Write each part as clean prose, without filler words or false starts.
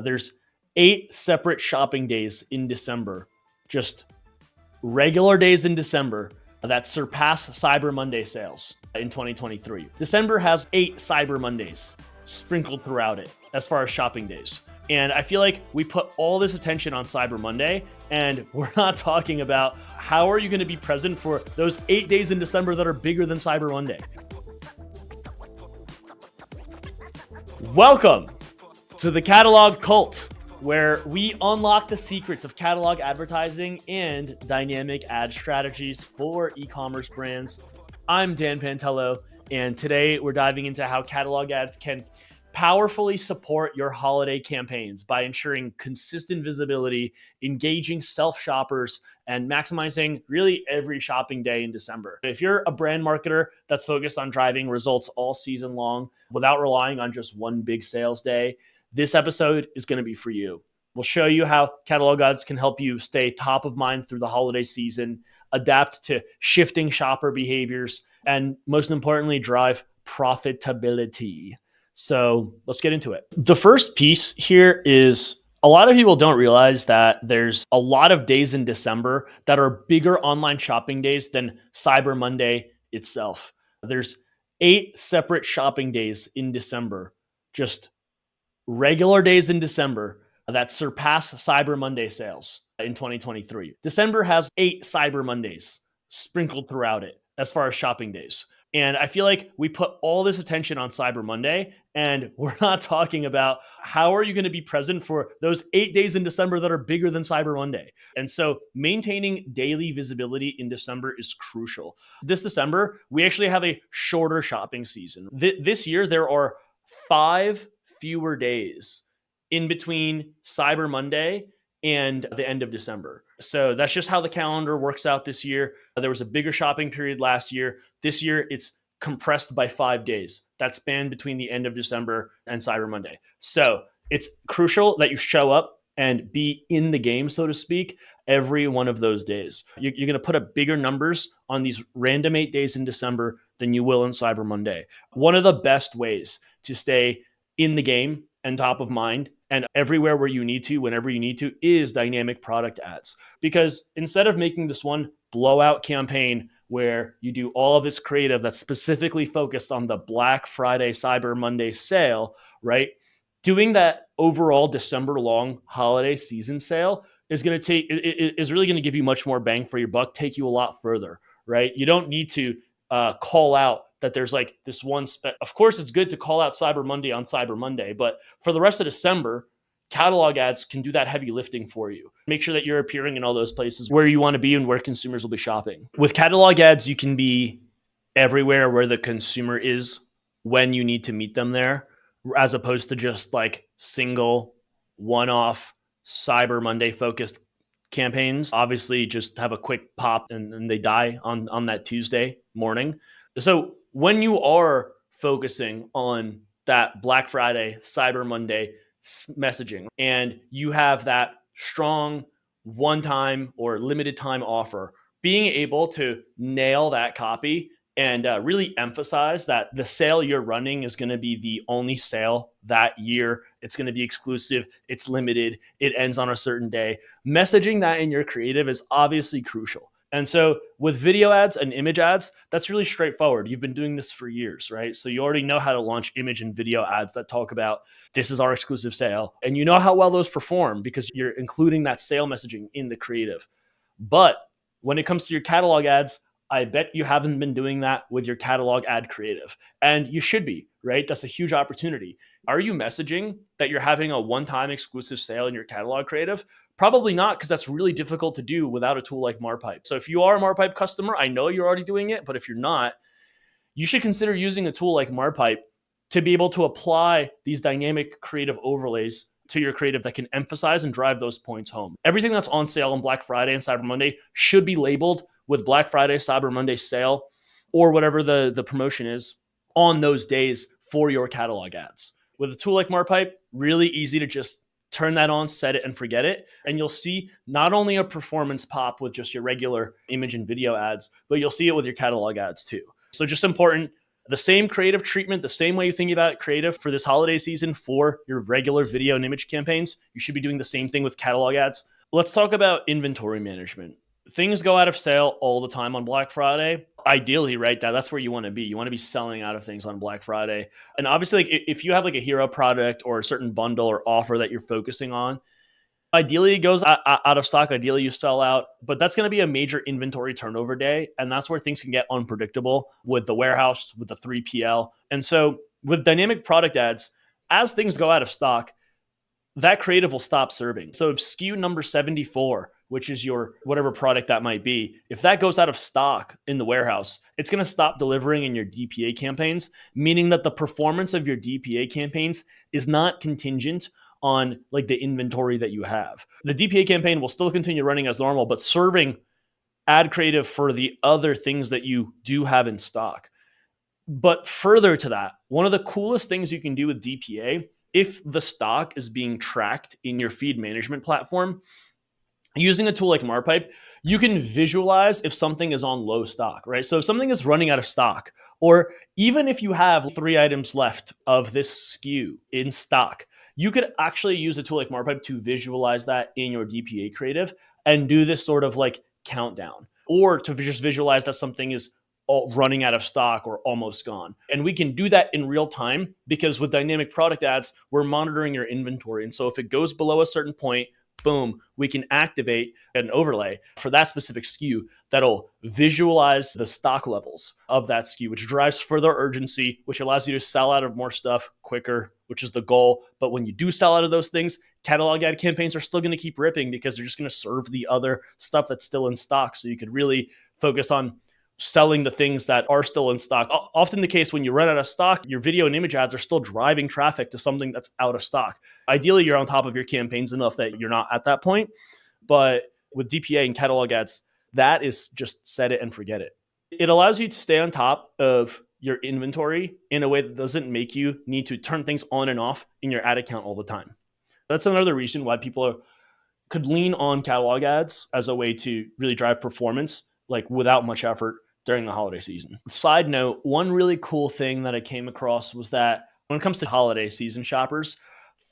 There's 8 separate shopping days in December, just regular days in December that surpass Cyber Monday sales in 2023. December has 8 Cyber Mondays sprinkled throughout it as far as shopping days. And I feel like we put all this attention on Cyber Monday, and we're not talking about how are you going to be present for those 8 days in December that are bigger than Cyber Monday. Welcome to the Catalog Cult, where we unlock the secrets of catalog advertising and dynamic ad strategies for e-commerce brands. I'm Dan Pantelo, and today we're diving into how catalog ads can powerfully support your holiday campaigns by ensuring consistent visibility, engaging self-shoppers, and maximizing really every shopping day in December. If you're a brand marketer that's focused on driving results all season long without relying on just one big sales day, this episode is going to be for you. We'll show you how catalog ads can help you stay top of mind through the holiday season, adapt to shifting shopper behaviors, and most importantly, drive profitability. So let's get into it. The first piece here is a lot of people don't realize that there's a lot of days in December that are bigger online shopping days than Cyber Monday itself. There's 8 separate shopping days in December, just regular days in December that surpass Cyber Monday sales in 2023. December has 8 Cyber Mondays sprinkled throughout it as far as shopping days. And I feel like we put all this attention on Cyber Monday, and we're not talking about how are you going to be present for those 8 days in December that are bigger than Cyber Monday. And so maintaining daily visibility in December is crucial. This December, we actually have a shorter shopping season. This year, there are 5 fewer days in between Cyber Monday and the end of December. So that's just how the calendar works out this year. There was a bigger shopping period last year. This year, it's compressed by 5 days that span between the end of December and Cyber Monday. So it's crucial that you show up and be in the game, so to speak, every one of those days. You're going to put up bigger numbers on these random 8 days in December than you will in Cyber Monday. One of the best ways to stay in the game and top of mind and everywhere where you need to, whenever you need to, is dynamic product ads. Because instead of making this one blowout campaign where you do all of this creative that's specifically focused on the Black Friday, Cyber Monday sale, right? Doing that overall December long holiday season sale is really going to give you much more bang for your buck, take you a lot further, right? You don't need to call out that there's like this one of course, it's good to call out Cyber Monday on Cyber Monday, but for the rest of December, catalog ads can do that heavy lifting for you. Make sure that you're appearing in all those places where you want to be and where consumers will be shopping. With catalog ads, you can be everywhere where the consumer is when you need to meet them there, as opposed to just like single one-off Cyber Monday focused campaigns. Obviously, just have a quick pop and they die on that Tuesday morning. So when you are focusing on that Black Friday, Cyber Monday messaging, and you have that strong one-time or limited time offer, being able to nail that copy and really emphasize that the sale you're running is going to be the only sale that year. It's going to be exclusive. It's limited. It ends on a certain day. Messaging that in your creative is obviously crucial. And so with video ads and image ads, that's really straightforward. You've been doing this for years, right? So you already know how to launch image and video ads that talk about this is our exclusive sale. And you know how well those perform because you're including that sale messaging in the creative. But when it comes to your catalog ads, I bet you haven't been doing that with your catalog ad creative. And you should be, right? That's a huge opportunity. Are you messaging that you're having a one-time exclusive sale in your catalog creative? Probably not, because that's really difficult to do without a tool like Marpipe. So if you are a Marpipe customer, I know you're already doing it, but if you're not, you should consider using a tool like Marpipe to be able to apply these dynamic creative overlays to your creative that can emphasize and drive those points home. Everything that's on sale on Black Friday and Cyber Monday should be labeled with Black Friday, Cyber Monday sale, or whatever the promotion is on those days for your catalog ads. With a tool like Marpipe, really easy to just turn that on, set it, and forget it. And you'll see not only a performance pop with just your regular image and video ads, but you'll see it with your catalog ads too. So just important, The same creative treatment, the same way you think about creative for this holiday season for your regular video and image campaigns, you should be doing the same thing with catalog ads. Let's talk about inventory management. Things go out of sale all the time on Black Friday. Ideally, right? That's where you want to be. You want to be selling out of things on Black Friday. And obviously, like if you have like a hero product or a certain bundle or offer that you're focusing on, ideally it goes out of stock. Ideally you sell out, but that's going to be a major inventory turnover day, and that's where things can get unpredictable with the warehouse, with the 3PL. And so with dynamic product ads, as things go out of stock, that creative will stop serving. So if SKU number 74, which is your whatever product that might be, if that goes out of stock in the warehouse, it's going to stop delivering in your DPA campaigns, meaning that the performance of your DPA campaigns is not contingent on like the inventory that you have. The DPA campaign will still continue running as normal, but serving ad creative for the other things that you do have in stock. But further to that, one of the coolest things you can do with DPA, if the stock is being tracked in your feed management platform, using a tool like Marpipe, you can visualize if something is on low stock, right? So if something is running out of stock, or even if you have 3 items left of this SKU in stock, you could actually use a tool like Marpipe to visualize that in your DPA creative and do this sort of like countdown, or to just visualize that something is running out of stock or almost gone. And we can do that in real time because with dynamic product ads, we're monitoring your inventory. And so if it goes below a certain point, boom, we can activate an overlay for that specific SKU that'll visualize the stock levels of that SKU, which drives further urgency, which allows you to sell out of more stuff quicker, which is the goal. But when you do sell out of those things, catalog ad campaigns are still going to keep ripping because they're just going to serve the other stuff that's still in stock. So you could really focus on selling the things that are still in stock. Often the case when you run out of stock, your video and image ads are still driving traffic to something that's out of stock. Ideally, you're on top of your campaigns enough that you're not at that point. But with DPA and catalog ads, that is just set it and forget it. It allows you to stay on top of your inventory in a way that doesn't make you need to turn things on and off in your ad account all the time. That's another reason why people could lean on catalog ads as a way to really drive performance, like without much effort during the holiday season. Side note, one really cool thing that I came across was that when it comes to holiday season shoppers,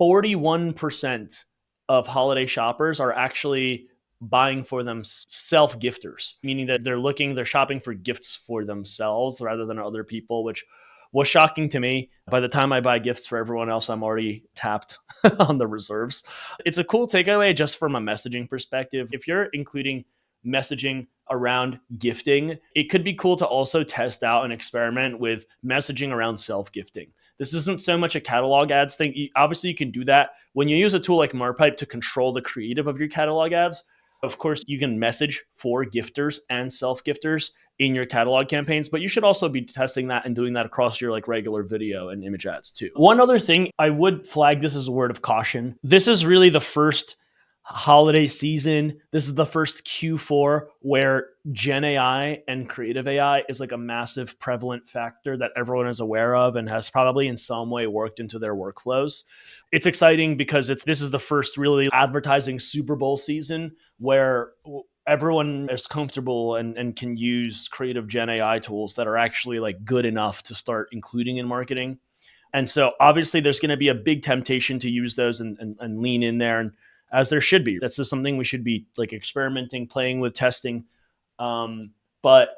41% of holiday shoppers are actually buying for them self-gifters, meaning that they're shopping for gifts for themselves rather than other people, which was shocking to me. By the time I buy gifts for everyone else, I'm already tapped on the reserves. It's a cool takeaway just from a messaging perspective. If you're including messaging around gifting, it could be cool to also test out and experiment with messaging around self-gifting. This isn't so much a catalog ads thing. Obviously, you can do that when you use a tool like Marpipe to control the creative of your catalog ads. Of course, you can message for gifters and self-gifters in your catalog campaigns, but you should also be testing that and doing that across your like regular video and image ads too. One other thing I would flag this as a word of caution. This is really the first holiday season. This is the first Q4 where Gen AI and creative AI is like a massive prevalent factor that everyone is aware of and has probably in some way worked into their workflows. It's exciting because this is the first really advertising Super Bowl season where everyone is comfortable and can use creative Gen AI tools that are actually like good enough to start including in marketing. And so obviously there's going to be a big temptation to use those and lean in there, and as there should be. That's just something we should be like experimenting, playing with, testing. But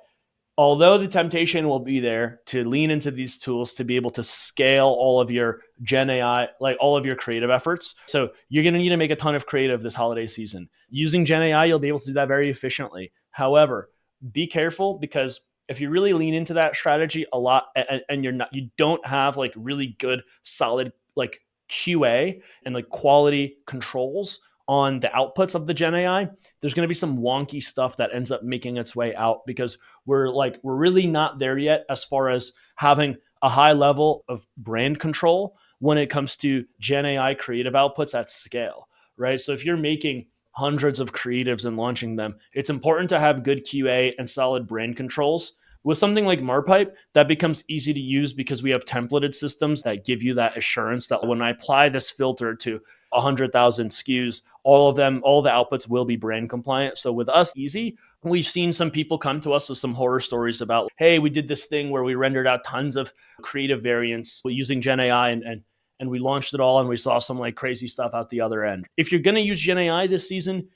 although the temptation will be there to lean into these tools to be able to scale all of your Gen AI, like all of your creative efforts. So you're going to need to make a ton of creative this holiday season. Using Gen AI, you'll be able to do that very efficiently. However, be careful because if you really lean into that strategy a lot and you don't have like really good, solid, like QA and like quality controls on the outputs of the Gen AI, there's going to be some wonky stuff that ends up making its way out because we're really not there yet as far as having a high level of brand control when it comes to Gen AI creative outputs at scale, right? So if you're making hundreds of creatives and launching them, it's important to have good QA and solid brand controls. With something like Marpipe, that becomes easy to use because we have templated systems that give you that assurance that when I apply this filter to 100,000 SKUs, all the outputs will be brand compliant. So with us, easy. We've seen some people come to us with some horror stories about, hey, we did this thing where we rendered out tons of creative variants using Gen AI and we launched it all and we saw some like crazy stuff out the other end. If you're going to use Gen AI this season,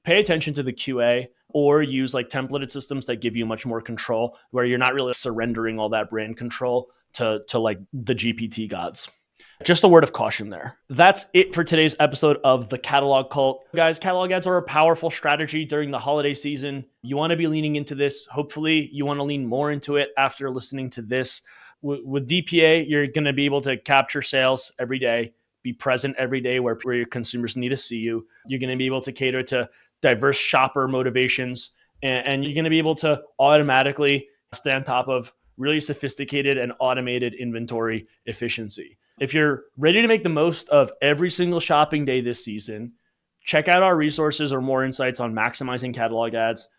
pay attention to the QA or use like templated systems that give you much more control, where you're not really surrendering all that brand control to like the GPT gods. Just a word of caution there. That's it for today's episode of the Catalog Cult. Guys, catalog ads are a powerful strategy during the holiday season. You want to be leaning into this. Hopefully, you want to lean more into it after listening to this. With DPA, you're going to be able to capture sales every day, be present every day where your consumers need to see you. You're going to be able to cater to diverse shopper motivations, and you're going to be able to automatically stay on top of really sophisticated and automated inventory efficiency. If you're ready to make the most of every single shopping day this season, check out our resources or more insights on maximizing catalog ads.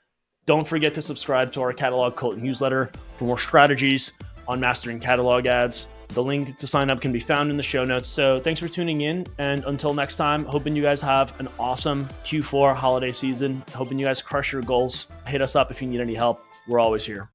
Don't forget to subscribe to our Catalog Cult newsletter for more strategies on mastering catalog ads. The link to sign up can be found in the show notes. So thanks for tuning in. And until next time, hoping you guys have an awesome Q4 holiday season. Hoping you guys crush your goals. Hit us up if you need any help. We're always here.